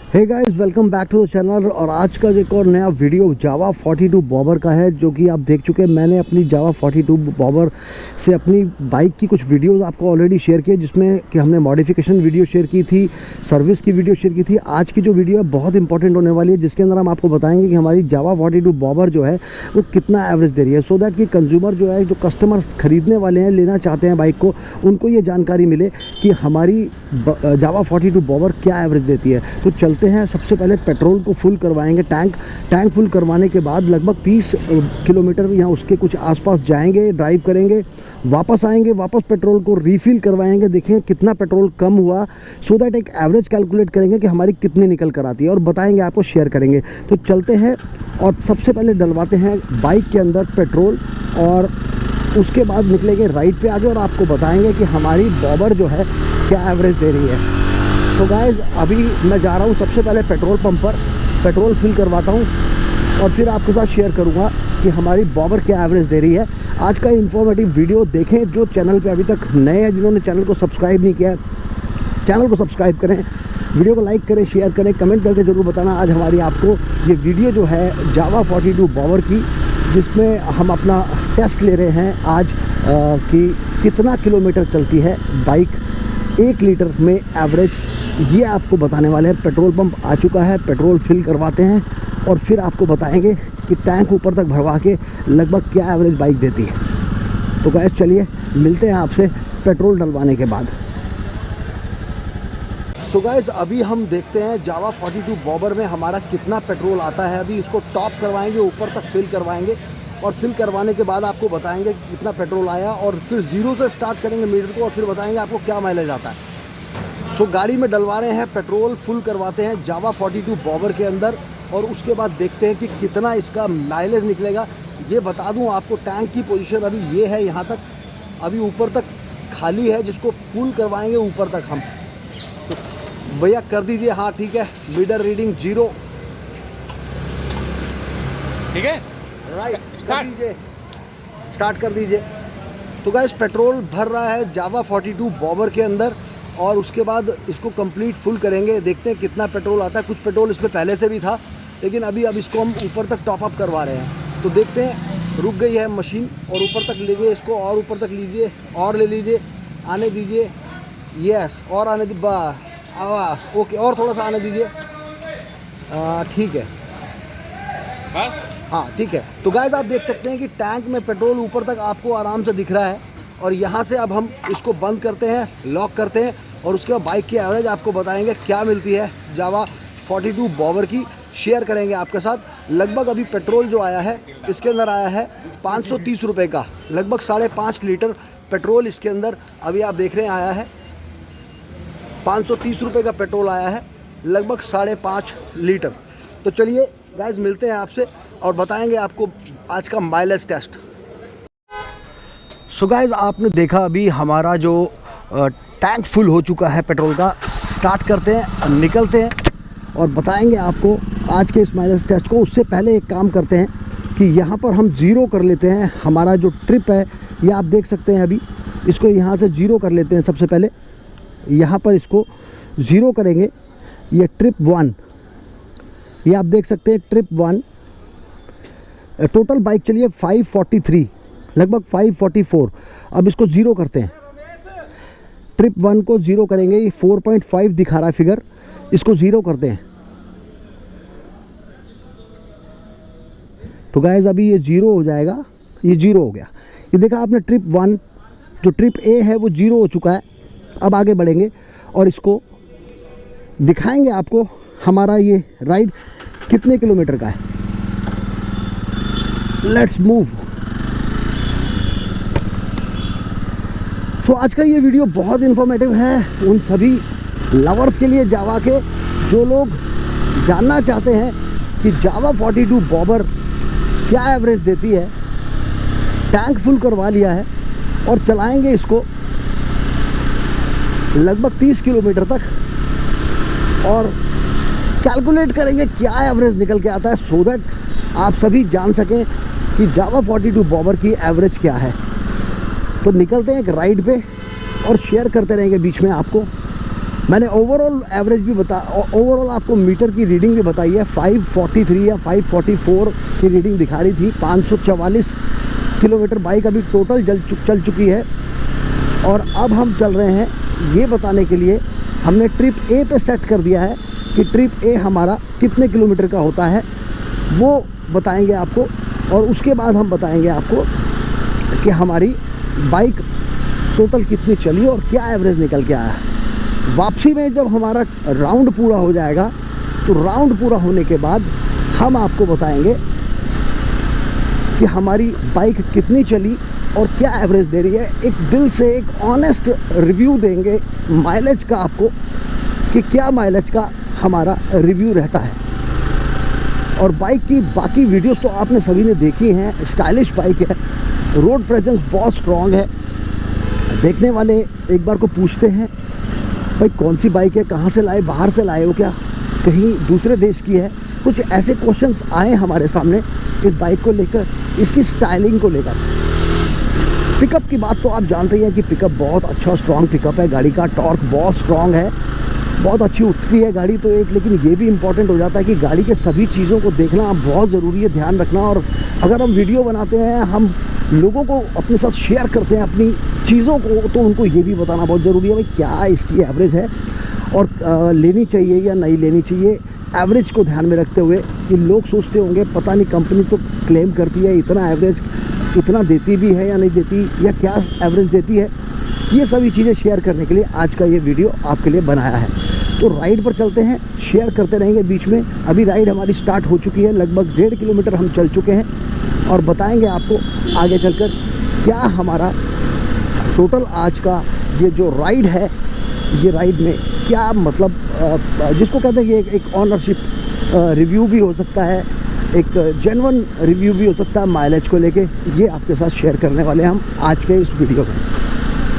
Hey guys, welcome back to the channel. और आज का एक और नया वीडियो जावा 42 बॉबर का है, जो कि आप देख चुके हैं। मैंने अपनी जावा 42 बॉबर से अपनी बाइक की कुछ वीडियोस आपको ऑलरेडी शेयर किए, जिसमें कि हमने मॉडिफिकेशन वीडियो शेयर की थी, सर्विस की वीडियो शेयर की थी। आज की जो वीडियो है बहुत इंपॉर्टेंट होने वाली है, जिसके अंदर हम आपको बताएंगे कि हमारी जावा 42 बॉबर जो है वो कितना एवरेज दे रही है, सो दैट कि कंज्यूमर जो है, जो कस्टमर्स खरीदने वाले हैं, लेना चाहते हैं बाइक को, उनको ये जानकारी मिले कि हमारी जावा 42 बॉबर क्या एवरेज देती है। तो चलते हैं। सबसे पहले पेट्रोल को फुल करवाएंगे, टैंक फुल करवाने के बाद लगभग 30 किलोमीटर यहाँ उसके कुछ आसपास जाएंगे, ड्राइव करेंगे, वापस आएंगे, वापस पेट्रोल को रीफिल करवाएंगे, देखेंगे कितना पेट्रोल कम हुआ, सो दैट एक एवरेज कैलकुलेट करेंगे कि हमारी कितनी निकल कर आती है और बताएंगे, आपको शेयर करेंगे। तो चलते हैं और सबसे पहले डलवाते हैं बाइक के अंदर पेट्रोल, और उसके बाद निकलेंगे राइड पे आगे और आपको बताएंगे कि हमारी बॉबर जो है क्या एवरेज दे रही है। तो गाइस, अभी मैं जा रहा हूँ सबसे पहले पेट्रोल पंप पर, पेट्रोल फिल करवाता हूँ और फिर आपके साथ शेयर करूँगा कि हमारी बॉबर क्या एवरेज दे रही है। आज का इन्फॉर्मेटिव वीडियो देखें। जो चैनल पे अभी तक नए हैं, जिन्होंने चैनल को सब्सक्राइब नहीं किया, चैनल को सब्सक्राइब करें, वीडियो को लाइक करें, शेयर करें, कमेंट करके ज़रूर बताना आज हमारी आपको ये वीडियो जो है जावा 42 बॉबर की, जिसमें हम अपना टेस्ट ले रहे हैं आज कि कितना किलोमीटर चलती है बाइक 1 लीटर में एवरेज, ये आपको बताने वाले हैं। पेट्रोल पंप आ चुका है, पेट्रोल फिल करवाते हैं और फिर आपको बताएंगे कि टैंक ऊपर तक भरवा के लगभग क्या एवरेज बाइक देती है। तो गाइस, चलिए मिलते हैं आपसे पेट्रोल डलवाने के बाद। सो गाइस, अभी हम देखते हैं जावा 42 बॉबर में हमारा कितना पेट्रोल आता है। अभी इसको टॉप करवाएंगे, ऊपर तक फिल करवाएंगे और फिल करवाने के बाद आपको बताएंगे कि कितना पेट्रोल आया, और फिर ज़ीरो से स्टार्ट करेंगे मीटर को और फिर बताएंगे आपको क्या माइलेज आता है। सो गाड़ी में डलवा रहे हैं, पेट्रोल फुल करवाते हैं जावा 42 बॉबर के अंदर, और उसके बाद देखते हैं कि कितना इसका माइलेज निकलेगा। ये बता दूं आपको, टैंक की पोजीशन अभी ये है, यहाँ तक अभी ऊपर तक खाली है, जिसको फुल करवाएंगे ऊपर तक हम। तो भैया कर दीजिए। हाँ ठीक है, मीटर रीडिंग 0, ठीक है, राइट, कर दीजिए, स्टार्ट कर दीजिए। तो गाइस, पेट्रोल भर रहा है जावा 42 बॉबर के अंदर, और उसके बाद इसको कंप्लीट फुल करेंगे, देखते हैं कितना पेट्रोल आता है। कुछ पेट्रोल इसमें पहले से भी था, लेकिन अब इसको हम ऊपर तक टॉप अप करवा रहे हैं। तो देखते हैं, रुक गई है मशीन और ऊपर तक लीजिए इसको, और ऊपर तक लीजिए, और ले लीजिए, आने दीजिए, यस, और आने दीजिए, आवाज़ ओके, और थोड़ा सा आने दीजिए, ठीक है, बस हाँ ठीक है। तो गाइस, आप देख सकते हैं कि टैंक में पेट्रोल ऊपर तक आपको आराम से दिख रहा है, और यहाँ से अब हम इसको बंद करते हैं, लॉक करते हैं, और उसके बाद बाइक की एवरेज आपको बताएंगे क्या मिलती है जावा 42 बॉबर की, शेयर करेंगे आपके साथ। लगभग अभी पेट्रोल जो आया है इसके अंदर आया है 530 रुपये का, लगभग 5.5 लीटर पेट्रोल इसके अंदर अभी आप देख रहे हैं आया है। 530 रुपये का पेट्रोल आया है, लगभग 5.5 लीटर। तो चलिए गाइस, मिलते हैं आपसे और बताएंगे आपको आज का माइलेज टेस्ट। सो गाइस, आपने देखा अभी हमारा जो टैंक फुल हो चुका है पेट्रोल का। स्टार्ट करते हैं, निकलते हैं और बताएंगे आपको आज के इस माइलेज टेस्ट को। उससे पहले एक काम करते हैं कि यहाँ पर हम ज़ीरो कर लेते हैं हमारा जो ट्रिप है, ये आप देख सकते हैं। अभी इसको यहाँ से ज़ीरो कर लेते हैं। सबसे पहले यहाँ पर इसको ज़ीरो करेंगे, ये ट्रिप 1, ये आप देख सकते हैं ट्रिप 1। टोटल बाइक चलिए 543, लगभग 544। अब इसको ज़ीरो करते हैं, ट्रिप 1 को ज़ीरो करेंगे। ये 4.5 दिखा रहा है फिगर, इसको ज़ीरो करते हैं। तो गाइस, अभी ये ज़ीरो हो जाएगा, ये ज़ीरो हो गया। ये देखा आपने, ट्रिप 1 जो ट्रिप ए है वो ज़ीरो हो चुका है। अब आगे बढ़ेंगे और इसको दिखाएंगे आपको हमारा ये राइड कितने किलोमीटर का है। Let's move. तो आज का ये वीडियो बहुत इन्फॉर्मेटिव है उन सभी लवर्स के लिए जावा के, जो लोग जानना चाहते हैं कि जावा 42 बॉबर क्या एवरेज देती है। टैंक फुल करवा लिया है और चलाएंगे इसको लगभग 30 किलोमीटर तक, और कैलकुलेट करेंगे क्या एवरेज निकल के आता है, सो दैट आप सभी जान सकें कि जावा 42 बॉबर की एवरेज क्या है। तो निकलते हैं एक राइड पे और शेयर करते रहेंगे बीच में आपको मैंने ओवरऑल एवरेज भी ओवरऑल आपको मीटर की रीडिंग भी बताई है। 543 या 544 की रीडिंग दिखा रही थी। 544 किलोमीटर बाइक अभी टोटल चल चुकी है। और अब हम चल रहे हैं ये बताने के लिए, हमने ट्रिप ए पे सेट कर दिया है कि ट्रिप ए हमारा कितने किलोमीटर का होता है, वो बताएंगे आपको। और उसके बाद हम बताएंगे आपको कि हमारी बाइक टोटल कितनी चली और क्या एवरेज निकल के आया है। वापसी में जब हमारा राउंड पूरा हो जाएगा, तो राउंड पूरा होने के बाद हम आपको बताएंगे कि हमारी बाइक कितनी चली और क्या एवरेज दे रही है। एक दिल से एक ऑनेस्ट रिव्यू देंगे माइलेज का आपको, कि क्या माइलेज का हमारा रिव्यू रहता है। और बाइक की बाकी वीडियोस तो आपने सभी ने देखी हैं। स्टाइलिश बाइक है, रोड प्रेजेंस बहुत स्ट्रॉन्ग है। देखने वाले एक बार को पूछते हैं, भाई कौन सी बाइक है, कहाँ से लाए, बाहर से लाए हो क्या, कहीं दूसरे देश की है। कुछ ऐसे क्वेश्चंस आए हमारे सामने इस बाइक को लेकर, इसकी स्टाइलिंग को लेकर। पिकअप की बात तो आप जानते ही हैं कि पिकअप बहुत अच्छा स्ट्रॉन्ग पिकअप है गाड़ी का। टॉर्क बहुत स्ट्रॉन्ग है, बहुत अच्छी उठती है गाड़ी तो एक। लेकिन ये भी इम्पॉर्टेंट हो जाता है कि गाड़ी के सभी चीज़ों को देखना बहुत ज़रूरी है, ध्यान रखना। और अगर हम वीडियो बनाते हैं, हम लोगों को अपने साथ शेयर करते हैं अपनी चीज़ों को, तो उनको ये भी बताना बहुत ज़रूरी है भाई क्या इसकी एवरेज है और लेनी चाहिए या नहीं लेनी चाहिए। एवरेज को ध्यान में रखते हुए कि लोग सोचते होंगे पता नहीं कंपनी तो क्लेम करती है इतना एवरेज, इतना देती भी है या नहीं देती, या क्या एवरेज देती है। ये सभी चीज़ें शेयर करने के लिए आज का ये वीडियो आपके लिए बनाया है। तो राइड पर चलते हैं, शेयर करते रहेंगे बीच में। अभी राइड हमारी स्टार्ट हो चुकी है, लगभग 1.5 किलोमीटर हम चल चुके हैं और बताएंगे आपको आगे चलकर क्या हमारा टोटल आज का ये जो राइड है, ये राइड में क्या मतलब जिसको कहते हैं कि एक ऑनरशिप रिव्यू भी हो सकता है, एक जेन्युइन रिव्यू भी हो सकता है माइलेज को लेके। ये आपके साथ शेयर करने वाले हम आज के इस वीडियो में।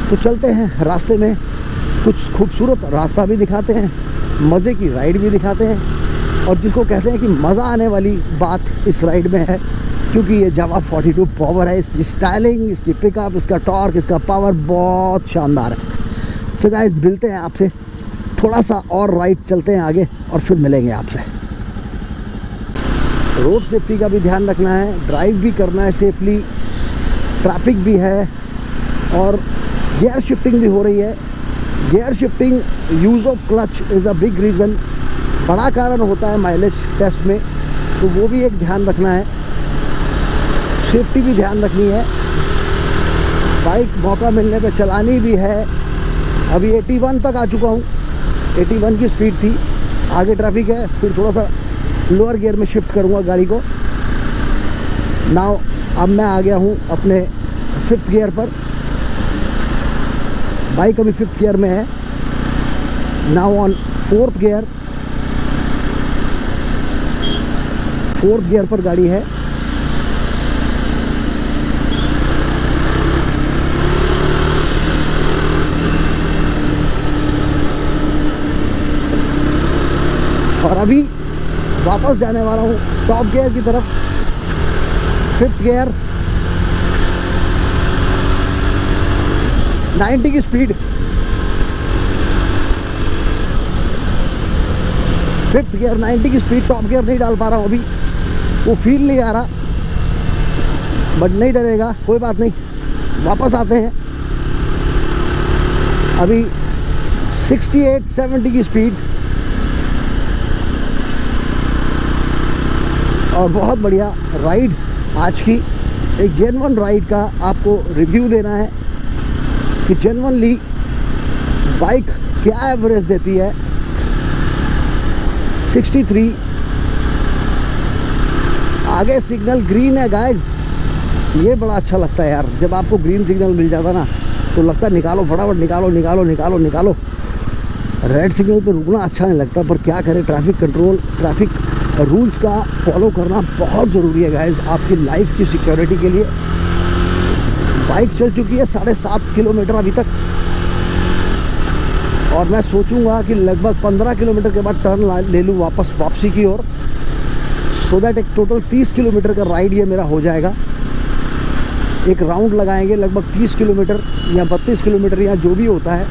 तो चलते हैं, रास्ते में कुछ खूबसूरत रास्ता भी दिखाते हैं, मज़े की राइड भी दिखाते हैं। और जिसको कहते हैं कि मज़ा आने वाली बात इस राइड में है, क्योंकि ये जावा 42 बॉबर है। इसकी स्टाइलिंग, इसकी पिकअप, इसका टॉर्क, इसका पावर बहुत शानदार है। सो गाइस, मिलते हैं आपसे, थोड़ा सा और राइड चलते हैं आगे और फिर मिलेंगे आपसे। रोड सेफ्टी का भी ध्यान रखना है, ड्राइव भी करना है सेफली, ट्रैफिक भी है और गियर शिफ्टिंग भी हो रही है। Gear shifting, use of clutch is a big reason, बड़ा कारण होता है माइलेज टेस्ट में, तो वो भी एक ध्यान रखना है। सेफ्टी भी ध्यान रखनी है, बाइक मौका मिलने पे चलानी भी है। अभी 81 तक आ चुका हूँ, 81 की स्पीड थी। आगे ट्रैफिक है, फिर थोड़ा सा लोअर गियर में शिफ्ट करूँगा गाड़ी को। नाउ अब मैं आ गया हूँ अपने 5th गियर पर। बाइक अभी 5th गियर में है। Now on 4th gear, 4th gear पर गाड़ी है। और अभी वापस जाने वाला हूँ टॉप गियर की तरफ। 5th गियर, 90 की स्पीड, 5th गियर 90 की स्पीड। टॉप गियर नहीं डाल पा रहा हूँ अभी, वो फील नहीं आ रहा, बट नहीं डरेगा, कोई बात नहीं, वापस आते हैं। अभी 68-70 की स्पीड और बहुत बढ़िया राइड आज की। एक जेन्युइन राइड का आपको रिव्यू देना है कि जेन्युइनली बाइक क्या एवरेज देती है। 63, आगे सिग्नल ग्रीन है गाइस, ये बड़ा अच्छा लगता है यार। जब आपको ग्रीन सिग्नल मिल जाता ना तो लगता है निकालो फटाफट, निकालो निकालो निकालो निकालो। रेड सिग्नल पे रुकना अच्छा नहीं लगता, पर क्या करें, ट्रैफिक कंट्रोल, ट्रैफिक रूल्स का फॉलो करना बहुत ज़रूरी है गाइस आपकी लाइफ की सिक्योरिटी के लिए। बाइक चल चुकी है 7.5 किलोमीटर अभी तक, और मैं सोचूंगा कि लगभग 15 किलोमीटर के बाद टर्न ले लूँ वापसी की ओर, सो दैट एक टोटल 30 किलोमीटर का राइड ये मेरा हो जाएगा। एक राउंड लगाएंगे लगभग 30 किलोमीटर या 32 किलोमीटर या जो भी होता है,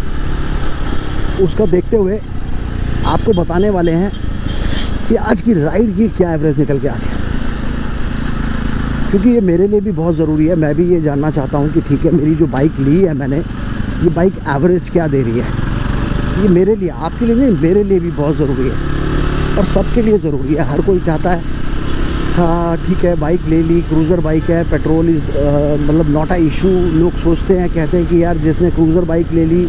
उसका देखते हुए आपको बताने वाले हैं कि आज की राइड की क्या एवरेज निकल के आ गया, क्योंकि ये मेरे लिए भी बहुत ज़रूरी है। मैं भी ये जानना चाहता हूँ कि ठीक है, मेरी जो बाइक ली है मैंने, ये बाइक एवरेज क्या दे रही है। ये मेरे लिए, आपके लिए नहीं, मेरे लिए भी बहुत ज़रूरी है और सबके लिए ज़रूरी है। हर कोई चाहता है हाँ ठीक है बाइक ले ली, क्रूज़र बाइक है, पेट्रोल इज़ मतलब नॉट अ इशू। लोग सोचते हैं, कहते हैं कि यार जिसने क्रूज़र बाइक ले ली,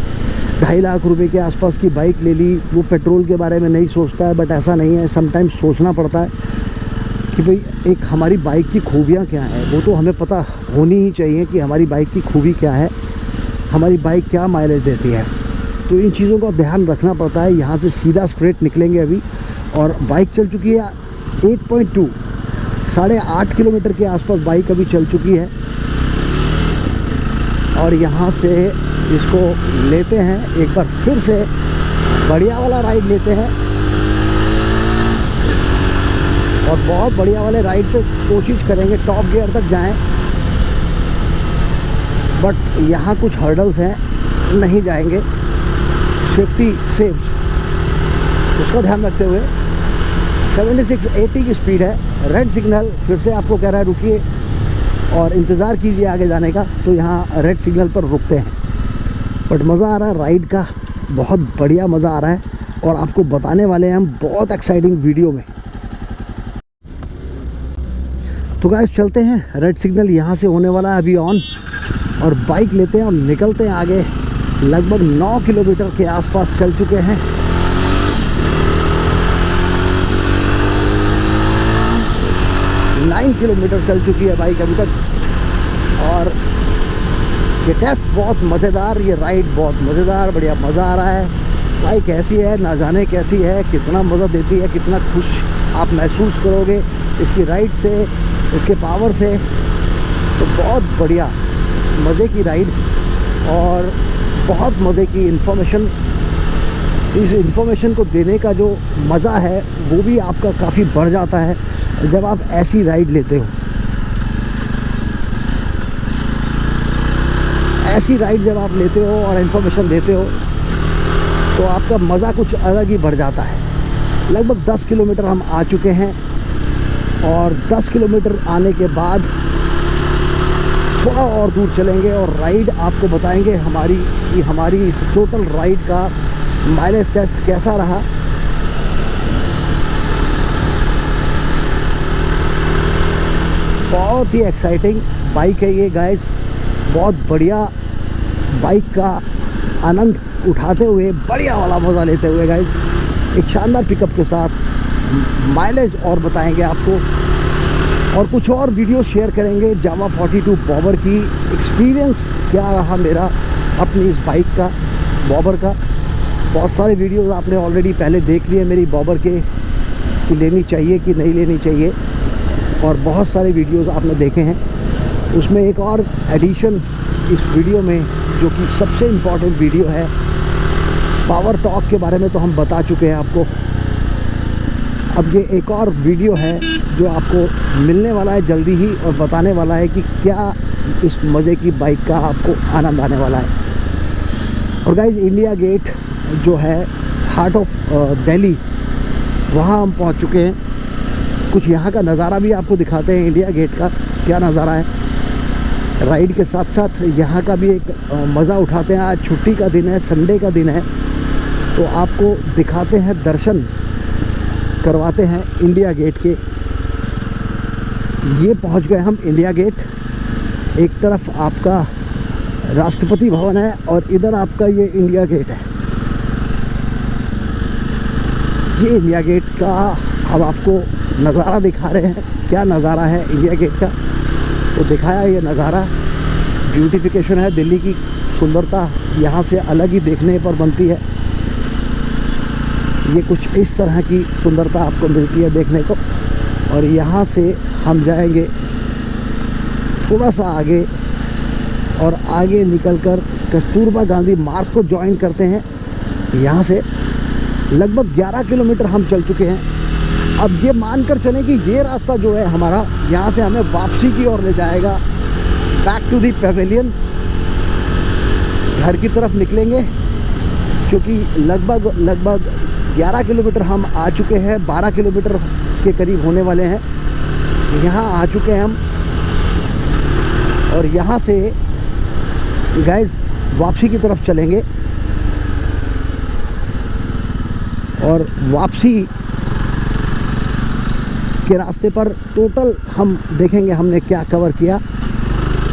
2.5 लाख रुपए के आसपास की बाइक ले ली, वो पेट्रोल के बारे में नहीं सोचता है। बट ऐसा नहीं है, समटाइम्स सोचना पड़ता है कि भाई एक हमारी बाइक की खूबियाँ क्या हैं, वो तो हमें पता होनी ही चाहिए कि हमारी बाइक की खूबी क्या है, हमारी बाइक क्या माइलेज देती है। तो इन चीज़ों का ध्यान रखना पड़ता है। यहाँ से सीधा स्ट्रेट निकलेंगे अभी और बाइक चल चुकी है 8.2, 8.5 किलोमीटर के आसपास बाइक अभी चल चुकी है। और यहाँ से इसको लेते हैं एक बार फिर से, बढ़िया वाला राइड लेते हैं और बहुत बढ़िया वाले राइड पे कोशिश करेंगे टॉप गियर तक जाएं। बट यहाँ कुछ हर्डल्स हैं, नहीं जाएंगे, सेफ्टी सेव्स, उसका ध्यान रखते हुए। 76-80 की स्पीड है, रेड सिग्नल फिर से आपको कह रहा है रुकिए और इंतज़ार कीजिए आगे जाने का, तो यहाँ रेड सिग्नल पर रुकते हैं। बट मज़ा आ रहा है राइड का, बहुत बढ़िया मज़ा आ रहा है और आपको बताने वाले हैं हम बहुत एक्साइटिंग वीडियो में। तो गाइस चलते हैं, रेड सिग्नल यहाँ से होने वाला है अभी ऑन, और बाइक लेते हैं और निकलते हैं आगे। लगभग 9 किलोमीटर के आसपास चल चुके हैं। किलोमीटर चल चुकी है बाइक अभी तक। और ये टेस्ट बहुत मज़ेदार, ये राइड बहुत मज़ेदार, बढ़िया मज़ा आ रहा है। बाइक कैसी है ना जाने, कैसी है, कितना मज़ा देती है, कितना खुश आप महसूस करोगे इसकी राइड से, इसके पावर से। तो बहुत बढ़िया मज़े की राइड और बहुत मज़े की इन्फॉर्मेशन। इस इन्फॉर्मेशन को देने का जो मज़ा है वो भी आपका काफ़ी बढ़ जाता है जब आप ऐसी राइड लेते हो। ऐसी राइड जब आप लेते हो और इन्फॉर्मेशन देते हो तो आपका मज़ा कुछ अलग ही बढ़ जाता है। लगभग 10 किलोमीटर हम आ चुके हैं और 10 किलोमीटर आने के बाद थोड़ा और दूर चलेंगे और राइड आपको बताएंगे हमारी इस टोटल राइड का माइलेज टेस्ट कैसा रहा। बहुत ही एक्साइटिंग बाइक है ये गाइस, बहुत बढ़िया बाइक का आनंद उठाते हुए, बढ़िया वाला मज़ा लेते हुए गाइस, एक शानदार पिकअप के साथ माइलेज और बताएंगे आपको और कुछ और वीडियो शेयर करेंगे। जावा 42 बॉबर की एक्सपीरियंस क्या रहा मेरा अपनी इस बाइक का, बॉबर का। बहुत सारे वीडियोस आपने ऑलरेडी पहले देख लिए मेरी बॉबर के, कि लेनी चाहिए कि नहीं लेनी चाहिए, और बहुत सारे वीडियोस आपने देखे हैं। उसमें एक और एडिशन इस वीडियो में जो कि सबसे इम्पॉर्टेंट वीडियो है, पावर टॉर्क के बारे में तो हम बता चुके हैं आपको। अब ये एक और वीडियो है जो आपको मिलने वाला है जल्दी ही और बताने वाला है कि क्या इस मज़े की बाइक का आपको आनंद आने वाला है। और गाइस इंडिया गेट जो है हार्ट ऑफ दिल्ली, वहाँ हम पहुँच चुके हैं। कुछ यहाँ का नज़ारा भी आपको दिखाते हैं, इंडिया गेट का क्या नज़ारा है। राइड के साथ साथ यहाँ का भी एक मज़ा उठाते हैं। आज छुट्टी का दिन है, संडे का दिन है, तो आपको दिखाते हैं, दर्शन करवाते हैं इंडिया गेट के। ये पहुँच गए हम इंडिया गेट। एक तरफ आपका राष्ट्रपति भवन है और इधर आपका ये इंडिया गेट है। ये इंडिया गेट का अब आपको नज़ारा दिखा रहे हैं, क्या नज़ारा है इंडिया गेट का। तो दिखाया ये नज़ारा, ब्यूटिफिकेशन है, दिल्ली की सुंदरता यहाँ से अलग ही देखने पर बनती है। ये कुछ इस तरह की सुंदरता आपको मिलती है देखने को। और यहाँ से हम जाएंगे थोड़ा सा आगे और आगे निकलकर कस्तूरबा गांधी मार्ग को ज्वाइन करते हैं। यहाँ से लगभग 11 किलोमीटर हम चल चुके हैं। अब ये मानकर चलें कि ये रास्ता जो है हमारा, यहाँ से हमें वापसी की ओर ले जाएगा, बैक टू दी पैवेलियन। घर की तरफ निकलेंगे क्योंकि लगभग 11 किलोमीटर हम आ चुके हैं, 12 किलोमीटर के करीब होने वाले हैं। यहाँ आ चुके हैं हम, और यहाँ से गाइस वापसी की तरफ चलेंगे। और वापसी के रास्ते पर टोटल हम देखेंगे हमने क्या कवर किया,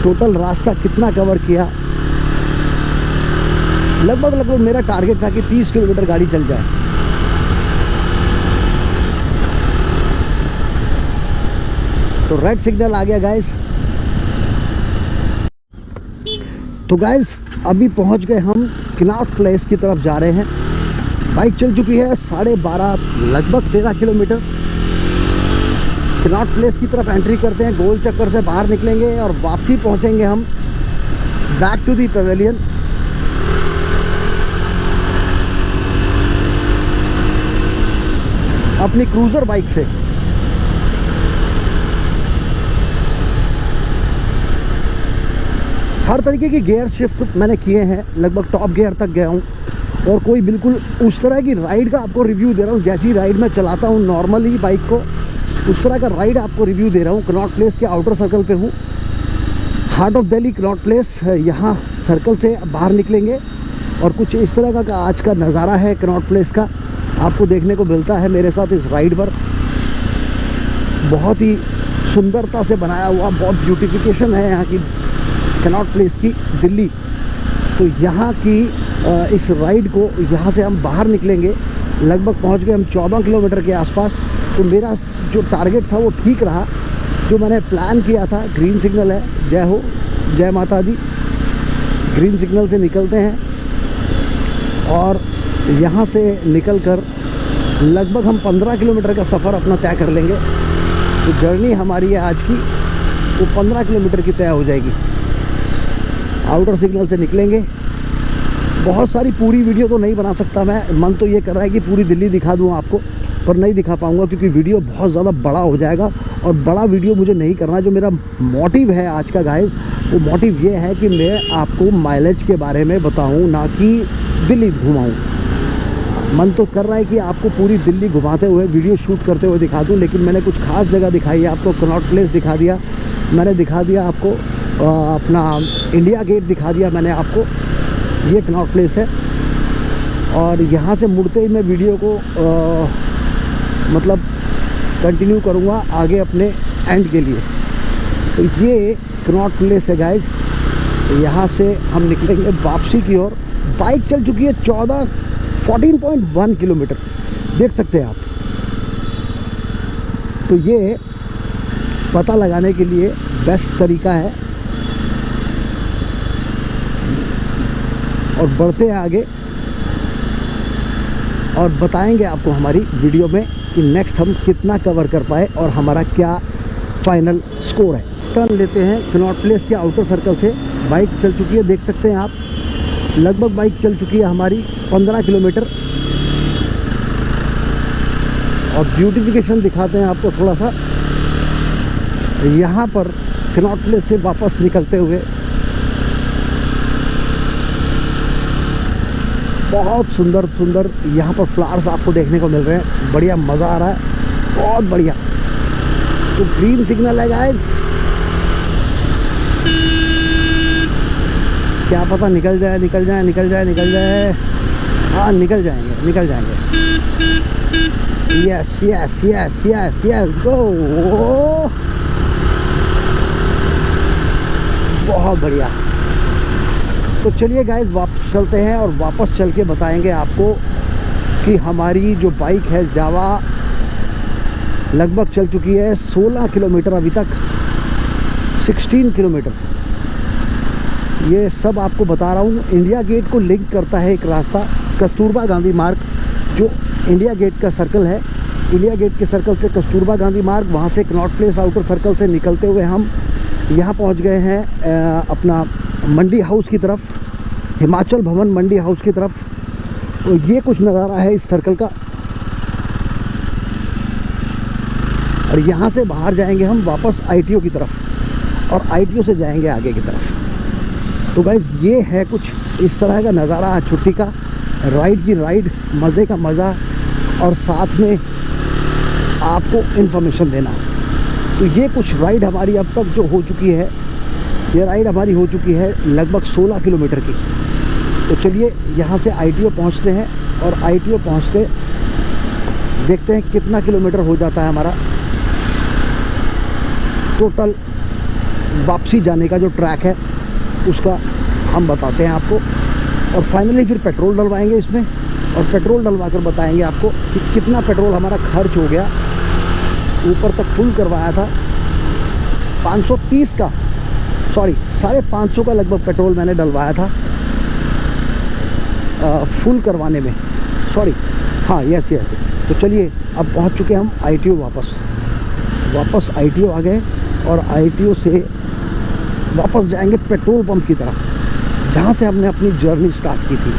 टोटल रास्ता कितना कवर किया। लगभग मेरा टारगेट था कि 30 किलोमीटर गाड़ी चल जाए। तो रेड सिग्नल आ गया गाइस। तो गाइस अभी पहुंच गए हम कनॉट प्लेस की तरफ जा रहे हैं। बाइक चल चुकी है 12.5 लगभग 13 किलोमीटर। कनॉट प्लेस की तरफ एंट्री करते हैं, गोल चक्कर से बाहर निकलेंगे और वापसी पहुंचेंगे हम बैक टू दी पवेलियन। अपनी क्रूज़र बाइक से। हर तरीके की गियर शिफ्ट मैंने किए हैं, लगभग टॉप गियर तक गया हूँ। और कोई बिल्कुल उस तरह की राइड का आपको रिव्यू दे रहा हूँ, जैसी राइड मैं चलाता हूँ नॉर्मली बाइक को, उस तरह का राइड आपको रिव्यू दे रहा हूँ। कनॉट प्लेस के आउटर सर्कल पे हूँ, heart of Delhi Connaught place. यहाँ सर्कल से बाहर निकलेंगे और कुछ इस तरह का आज का नज़ारा है कनॉट प्लेस का, आपको देखने को मिलता है मेरे साथ इस राइड पर। बहुत ही सुंदरता से बनाया हुआ, बहुत ब्यूटिफिकेशन है यहाँ की कनॉट प्लेस की, दिल्ली। तो यहाँ की इस राइड को, यहाँ से हम बाहर निकलेंगे, लगभग पहुँच गए हम 14 किलोमीटर के आसपास। तो मेरा जो टारगेट था वो ठीक रहा, जो मैंने प्लान किया था। ग्रीन सिग्नल है, जय हो, जय माता दी। ग्रीन सिग्नल से निकलते हैं और यहाँ से निकलकर लगभग हम 15 किलोमीटर का सफ़र अपना तय कर लेंगे। तो जर्नी हमारी है आज की, वो 15 किलोमीटर की तय हो जाएगी। आउटर सिग्नल से निकलेंगे। बहुत सारी पूरी वीडियो तो नहीं बना सकता मैं, मन तो ये कर रहा है कि पूरी दिल्ली दिखा दूँ आपको, पर नहीं दिखा पाऊँगा क्योंकि वीडियो बहुत ज़्यादा बड़ा हो जाएगा। और बड़ा वीडियो मुझे नहीं करना। जो मेरा मोटिव है आज का गाइस, वो मोटिव ये है कि मैं आपको माइलेज के बारे में बताऊँ, ना कि दिल्ली घुमाऊँ। मन तो कर रहा है कि आपको पूरी दिल्ली घुमाते हुए, वीडियो शूट करते हुए दिखा दूं, लेकिन मैंने कुछ खास जगह दिखाई है आपको। कनॉट प्लेस दिखा दिया मैंने, दिखा दिया आपको अपना इंडिया गेट दिखा दिया मैंने आपको, ये कनॉट प्लेस है। और यहाँ से मुड़ते ही मैं वीडियो को मतलब कंटिन्यू करूँगा आगे अपने एंड के लिए। तो ये कनॉट प्लेस है गाइस। यहाँ से हम निकलेंगे वापसी की ओर। बाइक चल चुकी है 14.1 किलोमीटर, देख सकते हैं आप। तो ये पता लगाने के लिए बेस्ट तरीका है। और बढ़ते हैं आगे और बताएंगे आपको हमारी वीडियो में कि नेक्स्ट हम कितना कवर कर पाए और हमारा क्या फाइनल स्कोर है। टर्न लेते हैं कनॉट प्लेस के आउटर सर्कल से। बाइक चल चुकी है, देख सकते हैं आप। लगभग बाइक चल चुकी है हमारी 15 किलोमीटर। और ब्यूटिफिकेशन दिखाते हैं आपको थोड़ा सा। यहाँ पर कनॉट प्लेस से वापस निकलते हुए बहुत सुंदर सुंदर यहाँ पर फ्लावर्स आपको देखने को मिल रहे हैं। बढ़िया मज़ा आ रहा है, बहुत बढ़िया। तो ग्रीन सिग्नल है गाइस, क्या पता निकल जाए, निकल जाए, निकल जाए, निकल जाए। हाँ, निकल जाएंगे, निकल जाएंगे। Yes yes yes yes yes, go. बहुत बढ़िया। तो चलिए गाइस वापस चलते हैं और वापस चल के बताएंगे आपको कि हमारी जो बाइक है जावा लगभग चल चुकी है 16 किलोमीटर अभी तक, 16 किलोमीटर। ये सब आपको बता रहा हूँ। इंडिया गेट को लिंक करता है एक रास्ता, कस्तूरबा गांधी मार्ग, जो इंडिया गेट का सर्कल है। इंडिया गेट के सर्कल से कस्तूरबा गांधी मार्ग, वहाँ से कनॉट प्लेस आउटर सर्कल से निकलते हुए हम यहाँ पहुँच गए हैं अपना मंडी हाउस की तरफ, हिमाचल भवन मंडी हाउस की तरफ। तो ये कुछ नज़ारा है इस सर्कल का। और यहाँ से बाहर जाएंगे हम वापस ITO की तरफ और ITO से जाएंगे आगे की तरफ। तो गाइस ये है कुछ इस तरह का नज़ारा आज छुट्टी का। राइड की राइड, मज़े का मज़ा और साथ में आपको इन्फॉर्मेशन देना। तो ये कुछ राइड हमारी अब तक जो हो चुकी है, ये राइड हमारी हो चुकी है लगभग 16 किलोमीटर की। तो चलिए यहाँ से ITO पहुँचते हैं और ITO पहुँच के देखते हैं कितना किलोमीटर हो जाता है हमारा टोटल वापसी जाने का जो ट्रैक है उसका हम बताते हैं आपको। और फाइनली फिर पेट्रोल डलवाएंगे इसमें, और पेट्रोल डलवा कर बताएंगे आपको कि कितना पेट्रोल हमारा खर्च हो गया। ऊपर तक फुल करवाया था 530 का, सॉरी 550 का लगभग पेट्रोल मैंने डलवाया था फुल करवाने में, सॉरी हाँ यस। तो चलिए अब पहुंच चुके हम ITO वापस ITO आ गए और ITO से वापस जाएंगे पेट्रोल पंप की तरफ जहां से हमने अपनी जर्नी स्टार्ट की थी।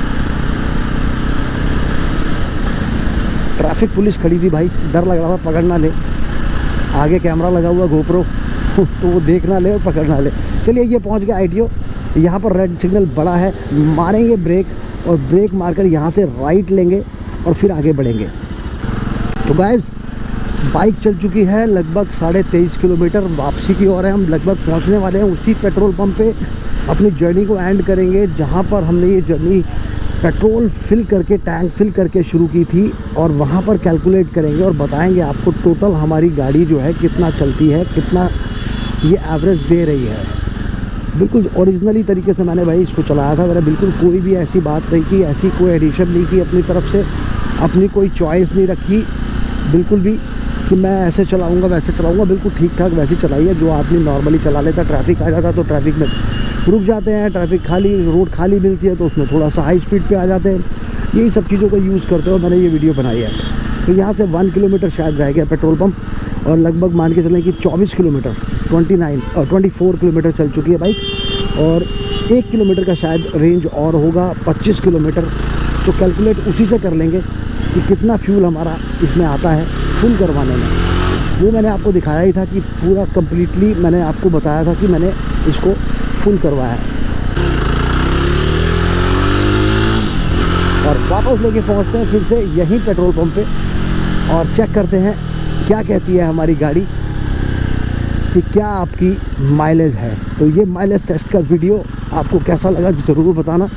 ट्रैफिक पुलिस खड़ी थी भाई, डर लग रहा था पकड़ ना ले, आगे कैमरा लगा हुआ GoPro तो वो देख ना ले और पकड़ ना ले। चलिए ये पहुंच गया ITO। यहाँ पर रेड सिग्नल बड़ा है, मारेंगे ब्रेक और ब्रेक मारकर यहाँ से राइट लेंगे और फिर आगे बढ़ेंगे। तो गाइस बाइक चल चुकी है लगभग 23.5 किलोमीटर, वापसी की ओर है। हम लगभग पहुँचने वाले हैं उसी पेट्रोल पंप पे, अपनी जर्नी को एंड करेंगे जहाँ पर हमने ये जर्नी पेट्रोल फिल करके, टैंक फिल करके शुरू की थी। और वहाँ पर कैलकुलेट करेंगे और बताएंगे आपको टोटल हमारी गाड़ी जो है कितना चलती है, कितना ये एवरेज दे रही है। बिल्कुल ओरिजिनली तरीके से मैंने भाई इसको चलाया था, मैंने बिल्कुल कोई भी ऐसी बात नहीं की, ऐसी कोई एडिशन नहीं की अपनी तरफ से, अपनी कोई चॉइस नहीं रखी बिल्कुल भी कि मैं ऐसे चलाऊँगा वैसे चलाऊँगा। बिल्कुल ठीक ठाक वैसे चलाइए जो आदमी नॉर्मली चला लेता। ट्रैफिक आ जाता तो ट्रैफिक में रुक जाते हैं, ट्रैफिक खाली, रोड खाली मिलती है तो उसमें थोड़ा सा हाई स्पीड पे आ जाते हैं। यही सब चीज़ों का यूज़ करते हुए मैंने ये वीडियो बनाई है। तो यहाँ से 1 किलोमीटर शायद रह गया पेट्रोल पंप, और लगभग मान के चलें कि 24 किलोमीटर 24 किलोमीटर चल चुकी है बाइक, और 1 किलोमीटर का शायद रेंज और होगा 25 किलोमीटर। तो कैलकुलेट उसी से कर लेंगे कि कितना फ्यूल हमारा इसमें आता है फुल करवाने में। वो मैंने आपको दिखाया ही था कि पूरा कम्प्लीटली मैंने आपको बताया था कि मैंने इसको फुल करवाया है। और वापस लेके पहुंचते हैं फिर से यहीं पेट्रोल पंप पे और चेक करते हैं क्या कहती है हमारी गाड़ी कि क्या आपकी माइलेज है। तो ये माइलेज टेस्ट का वीडियो आपको कैसा लगा ज़रूर बताना।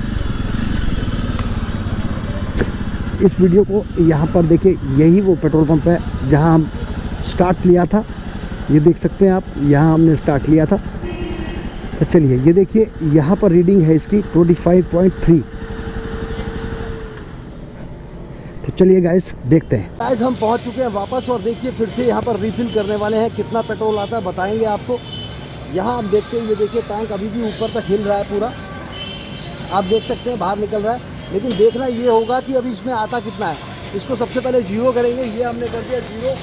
इस वीडियो को यहाँ पर देखिए, यही वो पेट्रोल पंप है जहाँ हम स्टार्ट लिया था। ये देख सकते हैं आप, यहाँ हमने स्टार्ट लिया था। तो चलिए ये देखिए, यहाँ पर रीडिंग है इसकी 25.3। तो चलिए गाइस देखते हैं। गाइस हम पहुँच चुके हैं वापस, और देखिए फिर से यहाँ पर रिफ़िल करने वाले हैं। कितना पेट्रोल आता है बताएंगे आपको। यहाँ आप देखते हैं, ये देखिए टैंक अभी भी ऊपर तक हिल रहा है पूरा, आप देख सकते हैं बाहर निकल रहा है। लेकिन देखना ये होगा कि अभी इसमें आता कितना है। इसको सबसे पहले 0 करेंगे। ये हमने कर दिया 0,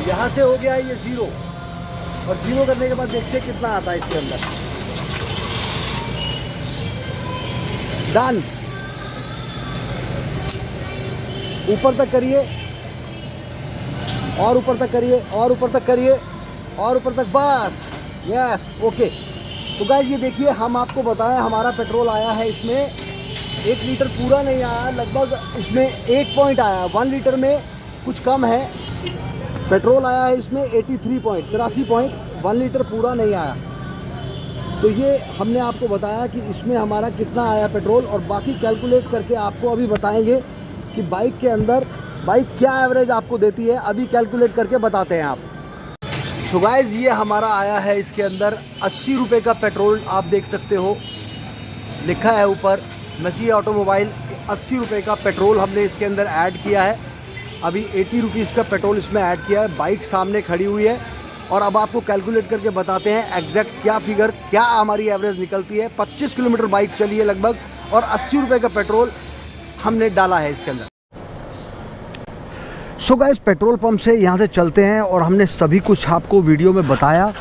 यहाँ से हो गया है ये 0, और 0 करने के बाद देखते हैं कितना आता है इसके अंदर। डन, ऊपर तक करिए, और ऊपर तक करिए, और ऊपर तक करिए, और ऊपर तक, बस यस ओके। तो गाइस ये देखिए, हम आपको बताएं हमारा पेट्रोल आया है इसमें 1 लीटर पूरा नहीं आया, लगभग इसमें 8 पॉइंट आया। 1 लीटर में कुछ कम है पेट्रोल आया है इसमें 83 पॉइंट, 1 लीटर पूरा नहीं आया। तो ये हमने आपको बताया कि इसमें हमारा कितना आया पेट्रोल, और बाकी कैलकुलेट करके आपको अभी बताएंगे कि बाइक के अंदर बाइक क्या एवरेज आपको देती है। अभी कैलकुलेट करके बताते हैं आप। सो गाइस ये हमारा आया है इसके अंदर 80 रुपये का पेट्रोल। आप देख सकते हो लिखा है ऊपर मसी ऑटोमोबाइल। 80 रुपये का पेट्रोल हमने इसके अंदर ऐड किया है। अभी 80 रुपीज़ का पेट्रोल इसमें ऐड किया है। बाइक सामने खड़ी हुई है, और अब आपको कैलकुलेट करके बताते हैं एग्जैक्ट क्या फिगर, क्या हमारी एवरेज निकलती है। 25 किलोमीटर बाइक चली है लगभग, और 80 रुपये का पेट्रोल हमने डाला है इसके अंदर। सो गाइस पेट्रोल पंप से यहाँ से चलते हैं, और हमने सभी कुछ आपको वीडियो में बताया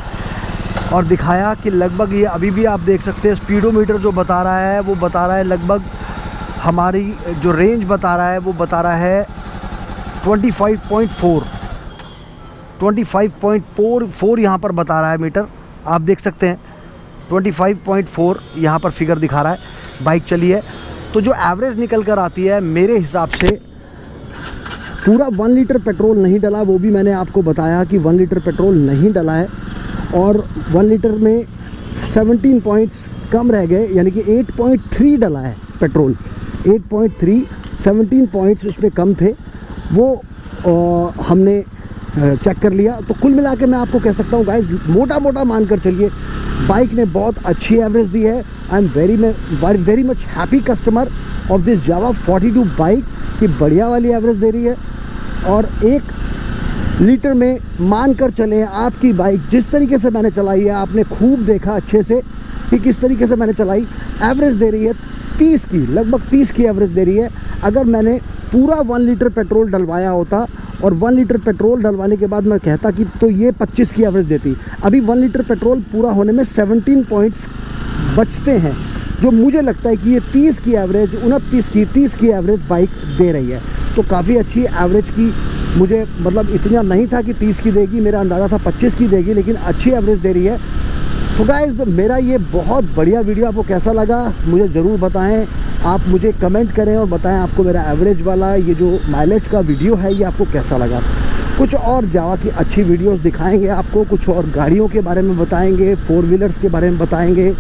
और दिखाया कि लगभग ये अभी भी आप देख सकते हैं स्पीडोमीटर जो बता रहा है वो बता रहा है लगभग हमारी जो रेंज बता रहा है वो बता रहा है 25.4 यहाँ पर बता रहा है मीटर। आप देख सकते हैं 25.4 यहाँ पर फिगर दिखा रहा है। बाइक चली है तो जो एवरेज निकल कर आती है मेरे हिसाब से, पूरा 1 लीटर पेट्रोल नहीं डला, वो भी मैंने आपको बताया कि 1 लीटर पेट्रोल नहीं डला है, और 1 लीटर में 17 पॉइंट्स कम रह गए, यानी कि 8.3 डला है पेट्रोल, 8.3, 17 पॉइंट्स उसमें कम थे, वो हमने चेक कर लिया। तो कुल मिला के मैं आपको कह सकता हूँ गाइस, मोटा मोटा मान कर चलिए बाइक ने बहुत अच्छी एवरेज दी है। I am very much happy customer of this Java 42 bike की बढ़िया वाली एवरेज दे रही है। और 1 लीटर में मान कर चले आपकी बाइक जिस तरीके से मैंने चलाई है, आपने खूब देखा अच्छे से कि किस तरीके से मैंने चलाई, एवरेज दे रही है 30 की, लगभग 30 की एवरेज दे रही है। अगर मैंने पूरा 1 लीटर पेट्रोल डलवाया होता और 1 लीटर पेट्रोल डलवाने के बाद मैं कहता कि तो ये 25 की एवरेज देती। अभी 1 लीटर पेट्रोल पूरा होने में 17 पॉइंट्स बचते हैं, जो मुझे लगता है कि ये 30 की एवरेज, 30 की एवरेज बाइक दे रही है। तो काफ़ी अच्छी एवरेज की, मुझे मतलब इतना नहीं था कि 30 की देगी, मेरा अंदाज़ा था 25 की देगी, लेकिन अच्छी एवरेज दे रही है। तो गाइस, मेरा ये बहुत बढ़िया वीडियो आपको कैसा लगा मुझे ज़रूर बताएं। आप मुझे कमेंट करें और बताएं आपको मेरा एवरेज वाला ये जो माइलेज का वीडियो है ये आपको कैसा लगा। कुछ और जावा की अच्छी वीडियोस दिखाएंगे आपको, कुछ और गाड़ियों के बारे में बताएंगे, 4 व्हीलर्स के बारे में बताएंगे,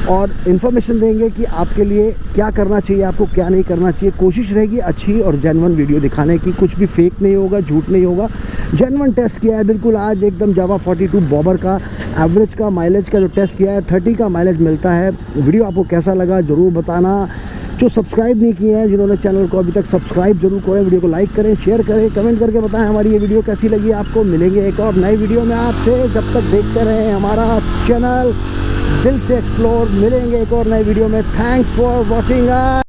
और इन्फॉर्मेशन देंगे कि आपके लिए क्या करना चाहिए, आपको क्या नहीं करना चाहिए। कोशिश रहेगी अच्छी और जेन्युइन वीडियो दिखाने की, कुछ भी फेक नहीं होगा, झूठ नहीं होगा, जेन्युइन टेस्ट किया है बिल्कुल। आज एकदम जावा 42 बॉबर का एवरेज का माइलेज का जो टेस्ट किया है, 30 का माइलेज मिलता है। वीडियो आपको कैसा लगा ज़रूर बताना। जो सब्सक्राइब नहीं किए हैं, जिन्होंने चैनल को अभी तक, सब्सक्राइब जरूर करें, वीडियो को लाइक करें, शेयर करें, कमेंट करके बताएं हमारी ये वीडियो कैसी लगी आपको। मिलेंगे एक और नई वीडियो में आपसे, जब तक देखते रहें हमारा चैनल दिल से एक्सप्लोर। मिलेंगे एक और नई वीडियो में। Thanks for watching.